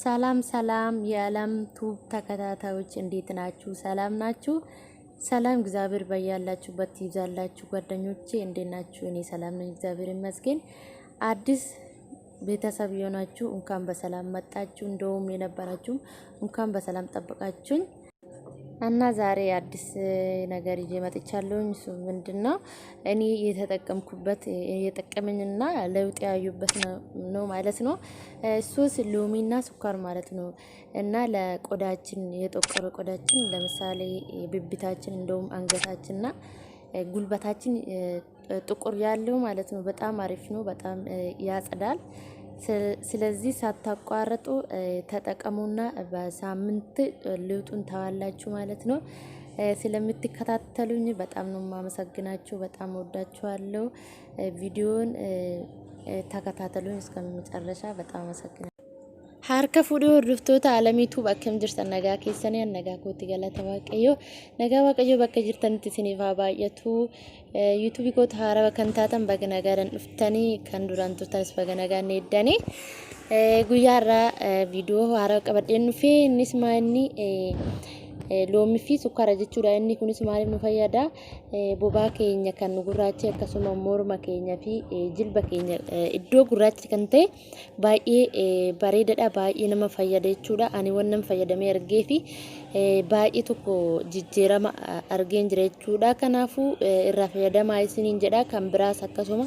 ሰላም ሰላም የዓለም ቱብ ተከታታዮች እንዴት ናችሁ? ሰላም ናችሁ? ሰላም እግዚአብሔር በያላችሁበት ይብዛላችሁ። ጓደኞቼ እንዴት ናችሁ? እኔ ሰላም ነኝ፣ እግዚአብሔር ይመስገን። አዲስ ቤተሰብ የሆናችሁ እንኳን በሰላም መጣችሁ፣ እንደውም የነበራችሁ እንኳን በሰላም ጠበቃችሁኝ። እና ዛሬ አዲስ ነገር ይዤ መጥቻለሁ። እሱ ምንድነው እኔ የተጠቀምኩበት የጠቀመኝና ለውጥ ያዩበት ነው ማለት ነው። ሶስ ሎሚና ስኳር ማለት ነው። እና ለቆዳችን የጠቆረ ቆዳችን ለምሳሌ ብብታችን እንደውም አንገታችንና ጉልበታችን ጥቁር ያለው ማለት ነው በጣም አሪፍ ነው፣ በጣም ያጸዳል። ስለዚህ ሳታቋርጡ ተጠቀሙና በሳምንት ለውጡን ታዋላችሁ ማለት ነው። ስለምትከታተሉኝ በጣም ነው ማመሰግናችሁ፣ በጣም ወዳችኋለሁ። ቪዲዮን ተከታተሉኝ እስከመጨረሻ፣ በጣም አመሰግናለሁ። harka fuudhee hordoftoota alamiitu bakkam jirtan nagaa keessanii nagaa kootti galata waaqayyo bakka jirtanitti isiniif haa baay'atu. YouTube koota haaraa kan taatan baga nagaadhaan dhuftanii kan duraan turtanis baga nagaan eeddanii guyyaarraa viidiyoo haaraa qabadheen dhufee innis maanni loomii fi sukkaara jechuudha. Inni kunis maaliif nu fayyada? Bobaa keenya kan nu gurraacha akkasuma morma keenya fi jilba keenya iddoo gurraacha kan ta'e baay'ee bareedaadha, baay'ee nama fayyada jechuudha. Ani wannan fayyadamee argee fi baay'ee tokko jijjiirama argeen jira jechuudha. Kanaafuu irraa fayyadamaa isiniin jedha. Kan biraas akkasuma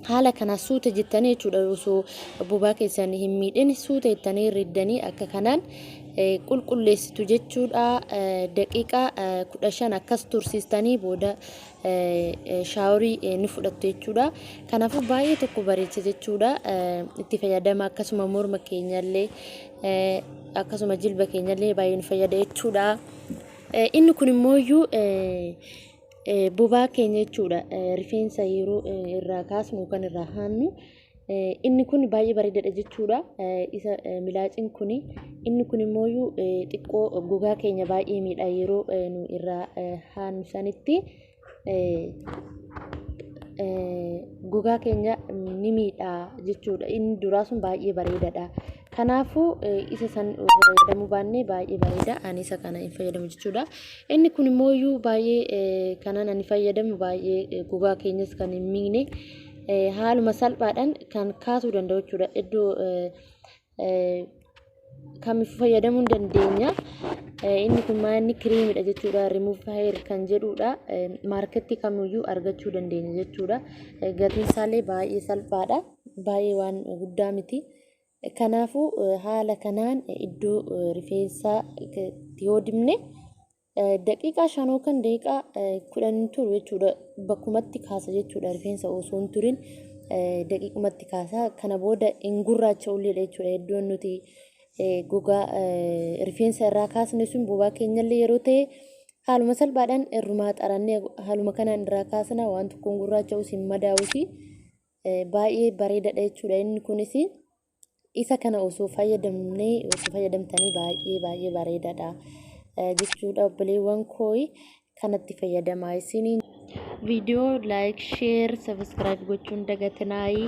haala kana suuta jettanii jechuudha. Osoo bobaa keessanii hin miidhin suuta jettanii riddanii akka kanaan qulqulleessitu jechuudha. Daqiiqaa 15 akkas tursiistanii booda shaaworii ni fudhattu jechuudha. Kanaafuu baay'ee tokko bareecha jechuudha. Itti fayyadama akkasuma morma keenyallee akkasuma jilba keenyallee baay'ee nu fayyada jechuudha. Inni kun immoo bobaa keenya jechuudha. Rifeensa yeroo irraa kaasnu kan irraa haannu inni kun baay'ee bareedaadha jechuudha. Isa milaaciin kun inni kun immoo xiqqoo gogaa keenya baay'ee miidha yeroo nu irraa haannu sanitti gogaa keenya ni miidha jechuudha. Inni duraa sun baay'ee bareedaadha. Kanaafuu isa san fayyadamuu baannee baay'ee bareeda. Ani isa kana hin fayyadamu jechuudha. Inni kun immoo baay'ee kanan ani fayyadamu baay'ee gogaa keenyas kan hin miine haaluma salphaadhaan kan kaasuu danda'u jechuudha. Iddoo kamiif fayyadamuu dandeenya. Inni kun maanni kiriimidha jechuudha. Remove hair kan jedhudha. Maarketii kamiyyuu argachuu dandeenya jechuudha. Gatiin isaallee baay'ee salphaadha. Baay'ee waan guddaa miti. Kanaafuu haala kanaan iddoo rifeensaa yoo dibne daqiiqaa 5 kan daqiiqaa 10 turu jechuudha. Bakkumatti kaasa jechuudha. Rifeensa osoo hin turin daqiiqumatti kaasa. Kana booda hin gurraacha ulleedha jechuudha. Iddoon nuti gogaa rifeensa irraa kaasne sun bobaa keenyallee yeroo ta'e haaluma salphaadhaan irrumaa xarannee haaluma kanaan irraa kaasna waan tokko gurraacha usin madaa'usi baay'ee bareedaadha jechuudha. Inni kunis isa kana osoo fayyadamtanii baay'ee bareedaadha jechuudha. Obboleewwan koo kanatti fayyadamaa isiniin video like share subscribe gochuun dagatinaayi.